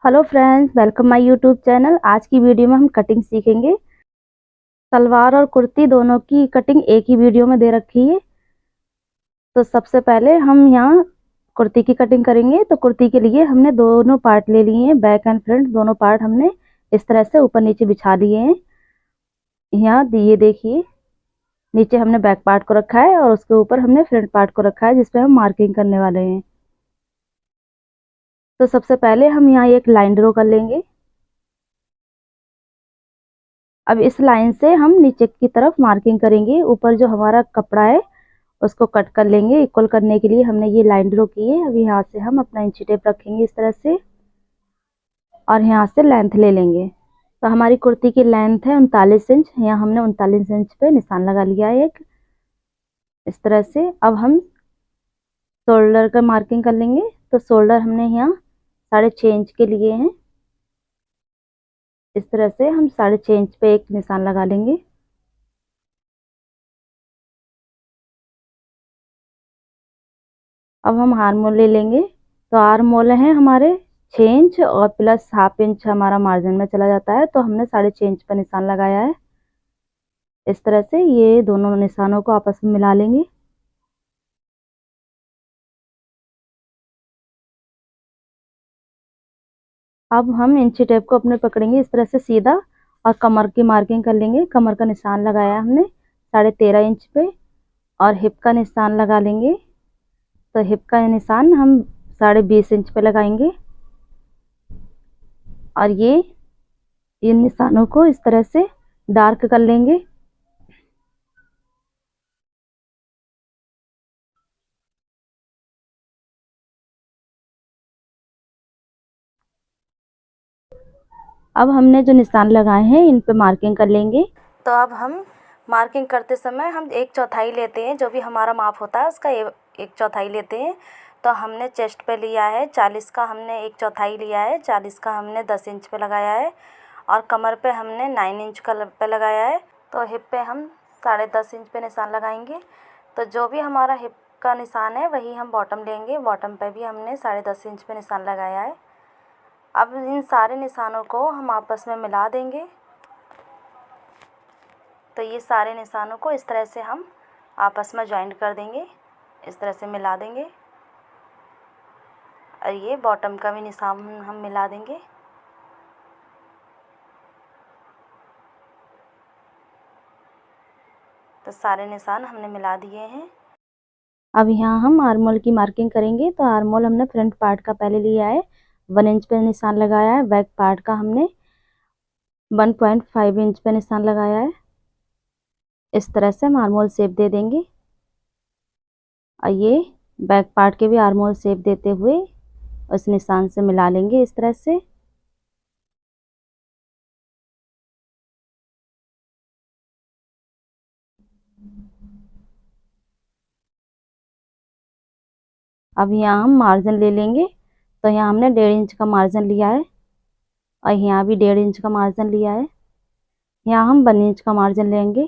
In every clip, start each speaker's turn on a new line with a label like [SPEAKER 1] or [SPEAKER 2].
[SPEAKER 1] Hello friends, welcome my YouTube channel. आज की video में हम कटिंग सीखेंगे। सलवार और कुर्ती दोनों की कटिंग एक ही वीडियो में दे रखी है। तो सबसे पहले हम यहाँ कुर्ती की कटिंग करेंगे। तो कुर्ती के लिए हमने दोनों पार्ट ले लिए हैं, बैक एंड फ्रंट दोनों पार्ट हमने इस तरह से ऊपर नीचे बिछा लिए हैं। यहाँ ये देखिए, नीचे हमने बैक पार्ट को रखा है और उसके ऊपर हमने फ्रंट पार्ट को रखा है, जिसपे हम मार्किंग करने वाले हैं। तो सबसे पहले हम यहाँ एक लाइन ड्रॉ कर लेंगे। अब इस लाइन से हम नीचे की तरफ मार्किंग करेंगे। ऊपर जो हमारा कपड़ा है उसको कट कर लेंगे। इक्वल करने के लिए हमने ये लाइन ड्रॉ की है। अब यहाँ से हम अपना इंची टेप रखेंगे इस तरह से और यहाँ से लेंथ ले लेंगे। तो हमारी कुर्ती की लेंथ है 39 इंच। यहाँ हमने 39 इंच पे निशान लगा लिया है एक, इस तरह से। अब हम शोल्डर का मार्किंग कर लेंगे। तो शोल्डर हमने यहाँ 6.5 इंच के लिए हैं। इस तरह से हम 6.5 इंच पे एक निशान लगा लेंगे। अब हम आर्म मोल ले लेंगे। तो आर्म मोल है हमारे 6 इंच और प्लस हाफ इंच हमारा मार्जिन में चला जाता है। तो हमने 6.5 इंच पर निशान लगाया है। इस तरह से ये दोनों निशानों को आपस में मिला लेंगे। अब हम इंची टेप को अपने पकड़ेंगे इस तरह से सीधा और कमर की मार्किंग कर लेंगे। कमर का निशान लगाया हमने 13.5 इंच पे और हिप का निशान लगा लेंगे। तो हिप का निशान हम 20.5 इंच पे लगाएंगे और ये इन निशानों को इस तरह से डार्क कर लेंगे। अब हमने जो निशान लगाए हैं इन पे मार्किंग कर लेंगे। तो अब हम मार्किंग करते समय हम 1/4 लेते हैं, जो भी हमारा माप होता है उसका 1/4 लेते हैं। तो हमने चेस्ट पे लिया है 40 का, हमने 1/4 लिया है। 40 का हमने 10 इंच पे लगाया है और कमर पे हमने 9 इंच का पे लगाया है। तो हिप पे हम 10.5 इंच पे निशान लगाएंगे। तो जो भी हमारा हिप का निशान है वही हम बॉटम लेंगे। बॉटम पे भी हमने 10.5 इंच पे निशान लगाया है। अब इन सारे निशानों को हम आपस में मिला देंगे। तो ये सारे निशानों को इस तरह से हम आपस में जॉइंट कर देंगे, इस तरह से मिला देंगे। और ये बॉटम का भी निशान हम मिला देंगे। तो सारे निशान हमने मिला दिए हैं। अब यहाँ हम आर्मोल की मार्किंग करेंगे। तो आर्मोल हमने फ्रंट पार्ट का पहले लिया है, 1 इंच पे निशान लगाया है। बैक पार्ट का हमने 1.5 इंच पे निशान लगाया है। इस तरह से हम आर्मोल शेप दे देंगे और ये बैक पार्ट के भी आर्मोल शेप देते हुए उस निशान से मिला लेंगे इस तरह से। अब यहाँ हम मार्जिन ले लेंगे। तो यहाँ हमने 1.5 इंच का मार्जिन लिया है और यहाँ भी 1.5 इंच का मार्जिन लिया है। यहाँ हम 1 इंच का मार्जिन लेंगे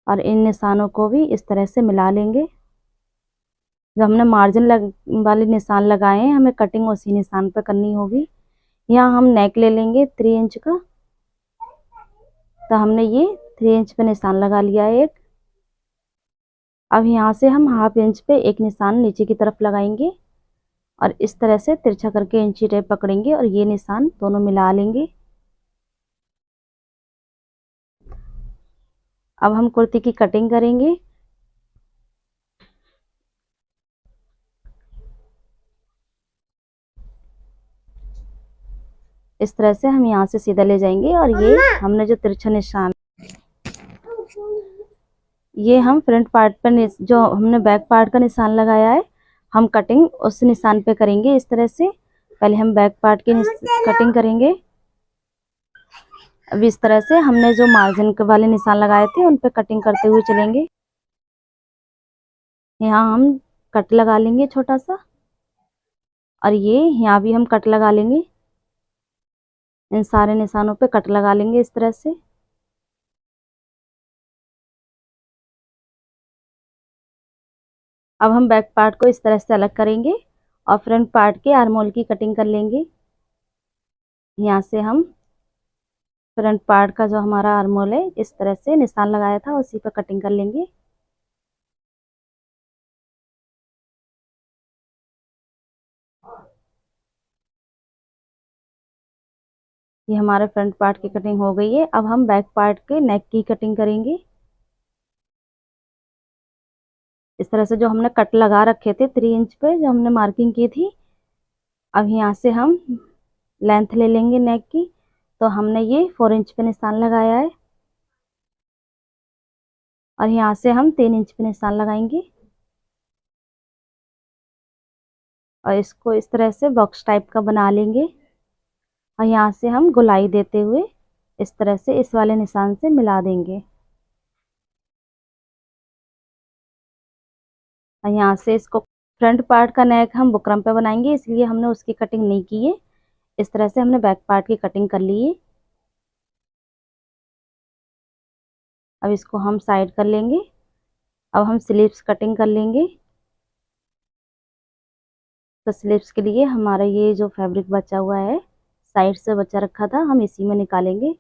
[SPEAKER 1] और इन निशानों को भी इस तरह से मिला लेंगे। जो हमने मार्जिन वाले निशान लगाए हैं, हमें कटिंग उसी निशान पर करनी होगी। यहाँ हम नेक ले लेंगे 3 इंच का। तो हमने ये 3 इंच पे निशान लगा लिया है एक। अब यहाँ से हम हाफ इंच पे एक निशान नीचे की तरफ लगाएंगे और इस तरह से तिरछा करके इंची टेप पकड़ेंगे और ये निशान दोनों मिला लेंगे। अब हम कुर्ती की कटिंग करेंगे। इस तरह से हम यहाँ से सीधा ले जाएंगे और ये हमने जो तिरछा निशान, ये हम फ्रंट पार्ट पर जो हमने बैक पार्ट का निशान लगाया है, हम कटिंग उस निशान पे करेंगे इस तरह से। पहले हम बैक पार्ट की कटिंग करेंगे। अब इस तरह से हमने जो मार्जिन के वाले निशान लगाए थे उन पे कटिंग करते हुए चलेंगे। यहाँ हम कट लगा लेंगे छोटा सा और ये यहाँ भी हम कट लगा लेंगे। इन सारे निशानों पे कट लगा लेंगे इस तरह से। अब हम बैक पार्ट को इस तरह से अलग करेंगे और फ्रंट पार्ट के आर्म होल की कटिंग कर लेंगे। यहाँ से हम फ्रंट पार्ट का जो हमारा आर्म होल है इस तरह से निशान लगाया था उसी पर कटिंग कर लेंगे। ये हमारे फ्रंट पार्ट की कटिंग हो गई है। अब हम बैक पार्ट के नेक की कटिंग करेंगे। इस तरह से जो हमने कट लगा रखे थे 3 इंच पे जो हमने मार्किंग की थी, अब यहाँ से हम लेंथ ले लेंगे नेक की। तो हमने ये 4 इंच पे निशान लगाया है और यहाँ से हम 3 इंच पे निशान लगाएंगे और इसको इस तरह से बॉक्स टाइप का बना लेंगे और यहाँ से हम गोलाई देते हुए इस तरह से इस वाले निशान से मिला देंगे और यहाँ से इसको फ्रंट पार्ट का नेक हम बुकरम पे बनाएंगे, इसलिए हमने उसकी कटिंग नहीं की है। इस तरह से हमने बैक पार्ट की कटिंग कर ली है। अब इसको हम साइड कर लेंगे। अब हम स्लीव्स कटिंग कर लेंगे। तो स्लीव्स के लिए हमारा ये जो फैब्रिक बचा हुआ है साइड से बचा रखा था, हम इसी में निकालेंगे।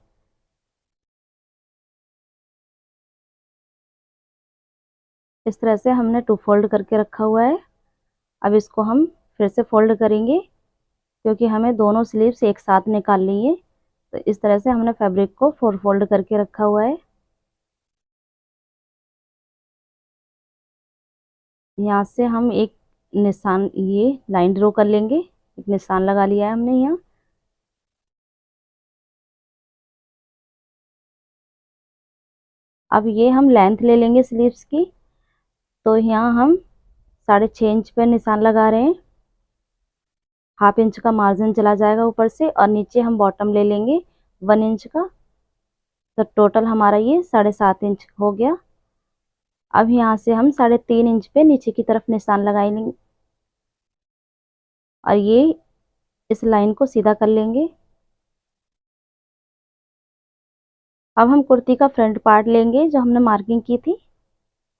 [SPEAKER 1] इस तरह से हमने 2 फोल्ड करके रखा हुआ है। अब इसको हम फिर से फोल्ड करेंगे क्योंकि हमें दोनों स्लीव्स एक साथ निकालनी है। तो इस तरह से हमने फैब्रिक को 4 फोल्ड करके रखा हुआ है। यहाँ से हम एक निशान ये लाइन ड्रॉ कर लेंगे। एक निशान लगा लिया है हमने यहाँ। अब ये हम लेंथ ले लेंगे स्लीव्स की। तो यहाँ हम 6.5 इंच पे निशान लगा रहे हैं। ½ इंच का मार्जिन चला जाएगा ऊपर से और नीचे हम बॉटम ले लेंगे 1 इंच का। तो टोटल हमारा ये 7.5 इंच हो गया। अब यहाँ से हम 3.5 इंच पे नीचे की तरफ निशान लगाएंगे और ये इस लाइन को सीधा कर लेंगे। अब हम कुर्ती का फ्रंट पार्ट लेंगे जो हमने मार्किंग की थी।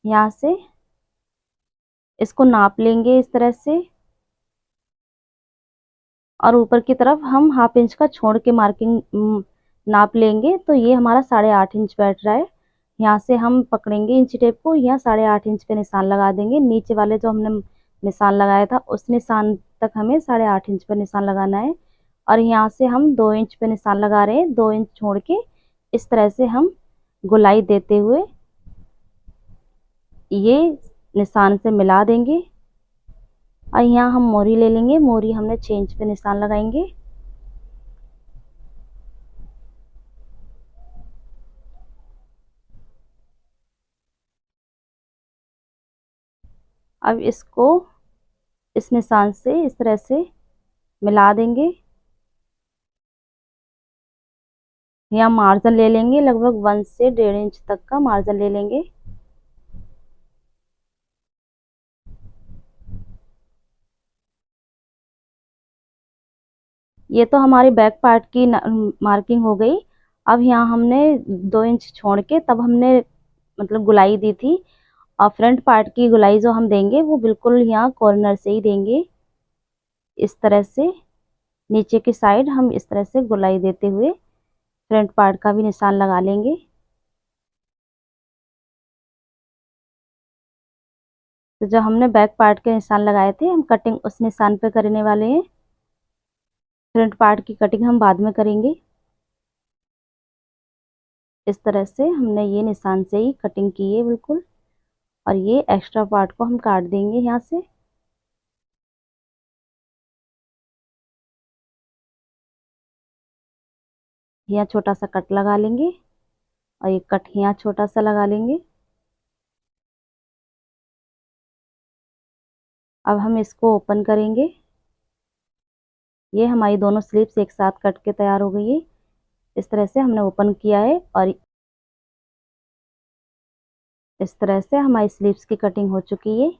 [SPEAKER 1] यहाँ से इसको नाप लेंगे इस तरह से और ऊपर की तरफ हम ½ इंच का छोड़ के मार्किंग नाप लेंगे। तो ये हमारा 8.5 इंच बैठ रहा है। यहाँ से हम पकड़ेंगे इंची टेप को, यहाँ 8.5 इंच पे निशान लगा देंगे। नीचे वाले जो हमने निशान लगाया था उस निशान तक हमें 8.5 इंच पे निशान लगाना है और यहाँ से हम 2 इंच पे निशान लगा रहे हैं। 2 इंच छोड़ के इस तरह से हम गोलाई देते हुए ये निशान से मिला देंगे और यहाँ हम मोरी ले लेंगे। मोरी हमने 6 इंच पे निशान लगाएंगे। अब इसको इस निशान से इस तरह से मिला देंगे। यहाँ मार्जिन ले लेंगे, लगभग 1 से 1.5 इंच तक का मार्जिन ले लेंगे। ये तो हमारी बैक पार्ट की मार्किंग हो गई। अब यहाँ हमने 2 इंच छोड़ के तब हमने मतलब गुलाई दी थी और फ्रंट पार्ट की गुलाई जो हम देंगे वो बिल्कुल यहाँ कॉर्नर से ही देंगे। इस तरह से नीचे की साइड हम इस तरह से गुलाई देते हुए फ्रंट पार्ट का भी निशान लगा लेंगे। तो जो हमने बैक पार्ट के निशान लगाए थे हम कटिंग उस निशान पे करने वाले हैं। फ्रंट पार्ट की कटिंग हम बाद में करेंगे। इस तरह से हमने ये निशान से ही कटिंग की है बिल्कुल और ये एक्स्ट्रा पार्ट को हम काट देंगे यहाँ से। यहाँ छोटा सा कट लगा लेंगे और ये कट यहाँ छोटा सा लगा लेंगे। अब हम इसको ओपन करेंगे। ये हमारी दोनों स्लीव्स एक साथ कट के तैयार हो गई है। इस तरह से हमने ओपन किया है और इस तरह से हमारी स्लीव्स की कटिंग हो चुकी है।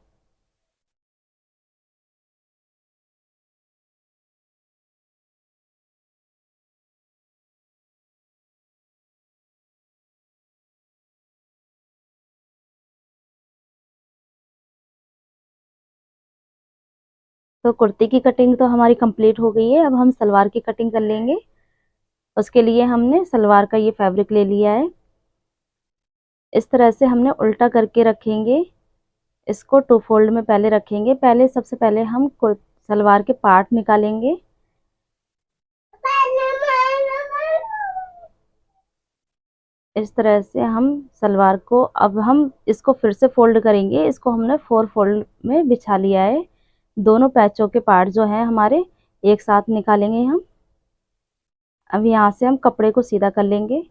[SPEAKER 1] तो कुर्ती की कटिंग तो हमारी कंप्लीट हो गई है। अब हम सलवार की कटिंग कर लेंगे। उसके लिए हमने सलवार का ये फैब्रिक ले लिया है। इस तरह से हमने उल्टा करके रखेंगे। इसको 2 फोल्ड में पहले रखेंगे। पहले सबसे पहले हम सलवार के पार्ट निकालेंगे। इस तरह से हम सलवार को, अब हम इसको फिर से फोल्ड करेंगे। इसको हमने 4 फोल्ड में बिछा लिया है। दोनों पैचों के पार्ट जो हैं हमारे एक साथ निकालेंगे हम। अब यहाँ से हम कपड़े को सीधा कर लेंगे।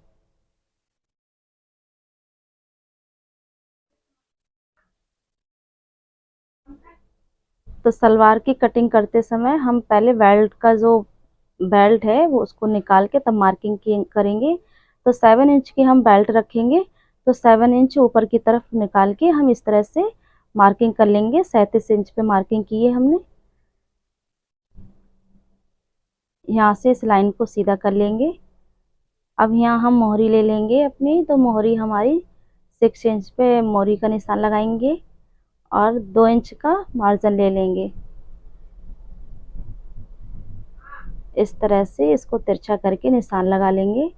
[SPEAKER 1] तो सलवार की कटिंग करते समय हम पहले बेल्ट का जो बेल्ट है वो उसको निकाल के तब मार्किंग की करेंगे। तो 7 इंच की हम बेल्ट रखेंगे। तो 7 इंच ऊपर की तरफ निकाल के हम इस तरह से मार्किंग कर लेंगे। 37 इंच पे मार्किंग की है हमने। यहाँ से इस लाइन को सीधा कर लेंगे। अब यहाँ हम मोहरी ले लेंगे अपनी। तो मोहरी हमारी 6 इंच पे मोहरी का निशान लगाएंगे और 2 इंच का मार्जिन ले लेंगे। इस तरह से इसको तिरछा करके निशान लगा लेंगे।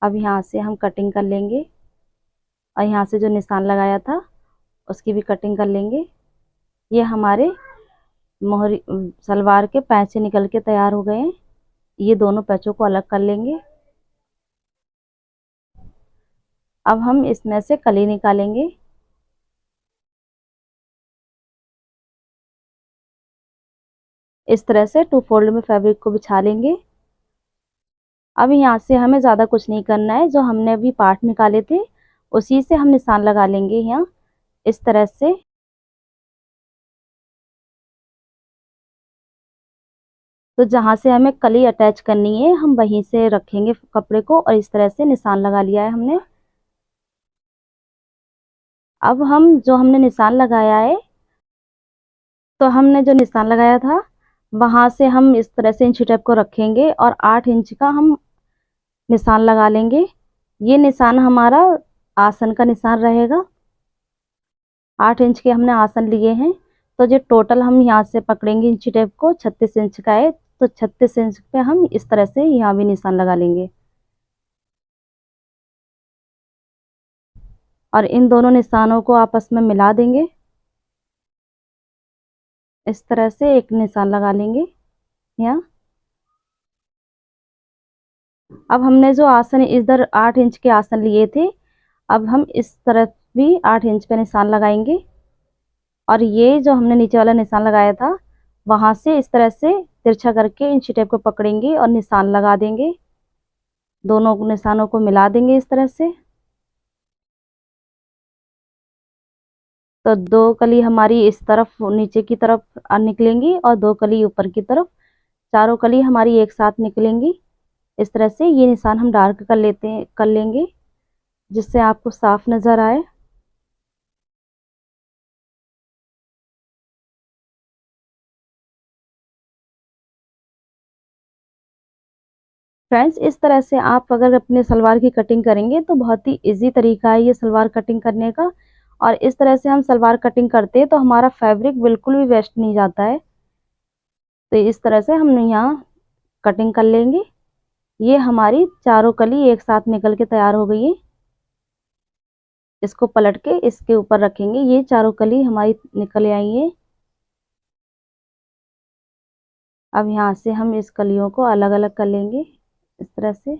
[SPEAKER 1] अब यहाँ से हम कटिंग कर लेंगे और यहाँ से जो निशान लगाया था उसकी भी कटिंग कर लेंगे। ये हमारे मोहरी सलवार के पैचे निकल के तैयार हो गए हैं। ये दोनों पैचों को अलग कर लेंगे। अब हम इसमें से कली निकालेंगे। इस तरह से 2 फोल्ड में फैब्रिक को बिछा लेंगे। अब यहाँ से हमें ज़्यादा कुछ नहीं करना है। जो हमने अभी पार्ट निकाले थे उसी से हम निशान लगा लेंगे यहाँ इस तरह से। तो जहाँ से हमें कली अटैच करनी है हम वहीं से रखेंगे कपड़े को और इस तरह से निशान लगा लिया है हमने। अब हम जो हमने निशान लगाया है, तो हमने जो निशान लगाया था वहाँ से हम इस तरह से इंची टेप को रखेंगे और 8 इंच का हम निशान लगा लेंगे। ये निशान हमारा आसन का निशान रहेगा। 8 इंच के हमने आसन लिए हैं। तो जो टोटल हम यहाँ से पकड़ेंगे इंची टेप को 36 इंच का है। तो 36 इंच पे हम इस तरह से यहाँ भी निशान लगा लेंगे और इन दोनों निशानों को आपस में मिला देंगे। इस तरह से एक निशान लगा लेंगे यहाँ। अब हमने जो आसन इधर 8 इंच के आसन लिए थे, अब हम इस तरफ भी 8 इंच पे निशान लगाएंगे और ये जो हमने नीचे वाला निशान लगाया था वहां से इस तरह से तिरछा करके इंची टेप को पकड़ेंगे और निशान लगा देंगे। दोनों निशानों को मिला देंगे इस तरह से। तो 2 कली हमारी इस तरफ नीचे की तरफ निकलेंगी और 2 कली ऊपर की तरफ। चारों कली हमारी एक साथ निकलेंगी। इस तरह से ये निशान हम डार्क कर लेंगे जिससे आपको साफ नज़र आए। फ्रेंड्स, इस तरह से आप अगर अपने सलवार की कटिंग करेंगे तो बहुत ही इजी तरीका है ये सलवार कटिंग करने का। और इस तरह से हम सलवार कटिंग करते हैं तो हमारा फैब्रिक बिल्कुल भी वेस्ट नहीं जाता है। तो इस तरह से हम यहाँ कटिंग कर लेंगे। ये हमारी चारों कली एक साथ निकल के तैयार हो गई है। इसको पलट के इसके ऊपर रखेंगे। ये चारों कली हमारी निकल आई है। अब यहाँ से हम इस कलियों को अलग अलग कर लेंगे इस तरह से।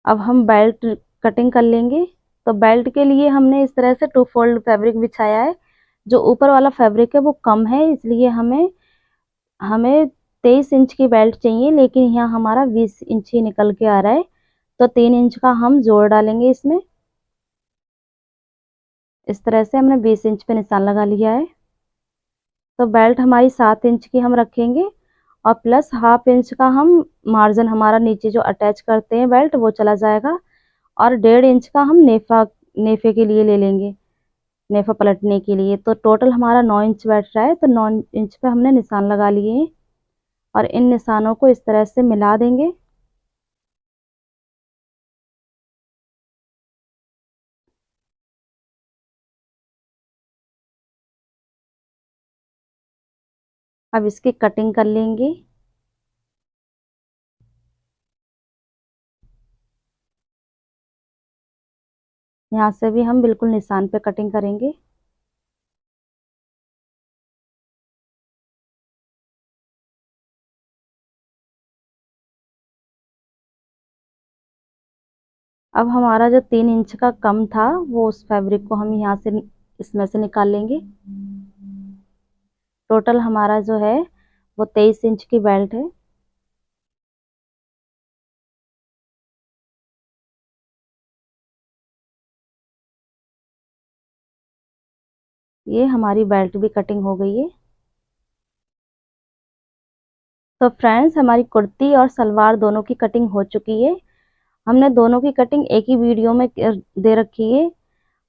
[SPEAKER 1] अब हम बेल्ट कटिंग कर लेंगे। तो बेल्ट के लिए हमने इस तरह से 2 फोल्ड फैब्रिक बिछाया है। जो ऊपर वाला फैब्रिक है वो कम है, इसलिए हमें हमें 23 इंच की बेल्ट चाहिए, लेकिन यहाँ हमारा 20 इंच ही निकल के आ रहा है। तो 3 इंच का हम जोड़ डालेंगे इसमें। इस तरह से हमने 20 इंच पे निशान लगा लिया है। तो बेल्ट हमारी 7 इंच की हम रखेंगे और प्लस हाफ इंच का हम मार्जिन हमारा नीचे जो अटैच करते हैं बेल्ट वो चला जाएगा और 1.5 इंच का हम नेफे के लिए ले लेंगे, नेफा पलटने के लिए। तो टोटल हमारा 9 इंच बैठ रहा है। तो 9 इंच पे हमने निशान लगा लिए हैं और इन निशानों को इस तरह से मिला देंगे। अब इसकी कटिंग कर लेंगे। यहाँ से भी हम बिल्कुल निशान पे कटिंग करेंगे। अब हमारा जो 3 इंच का कम था वो उस फैब्रिक को हम यहाँ से इसमें से निकाल लेंगे। टोटल हमारा जो है वो 23 इंच की बेल्ट है। ये हमारी बेल्ट भी कटिंग हो गई है। तो फ्रेंड्स, हमारी कुर्ती और सलवार दोनों की कटिंग हो चुकी है। हमने दोनों की कटिंग एक ही वीडियो में दे रखी है।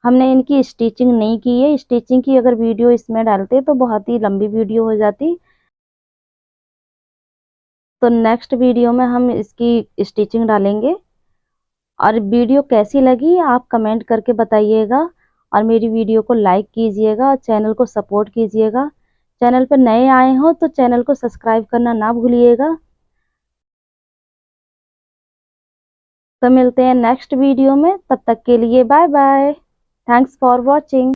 [SPEAKER 1] हमने इनकी स्टिचिंग नहीं की है। स्टिचिंग की अगर वीडियो इसमें डालते तो बहुत ही लंबी वीडियो हो जाती। तो नेक्स्ट वीडियो में हम इसकी स्टिचिंग डालेंगे। और वीडियो कैसी लगी आप कमेंट करके बताइएगा। और मेरी वीडियो को लाइक कीजिएगा और चैनल को सपोर्ट कीजिएगा। चैनल पर नए आए हो तो चैनल को सब्सक्राइब करना ना भूलिएगा। तो मिलते हैं नेक्स्ट वीडियो में, तब तक के लिए bye bye. Thanks for watching.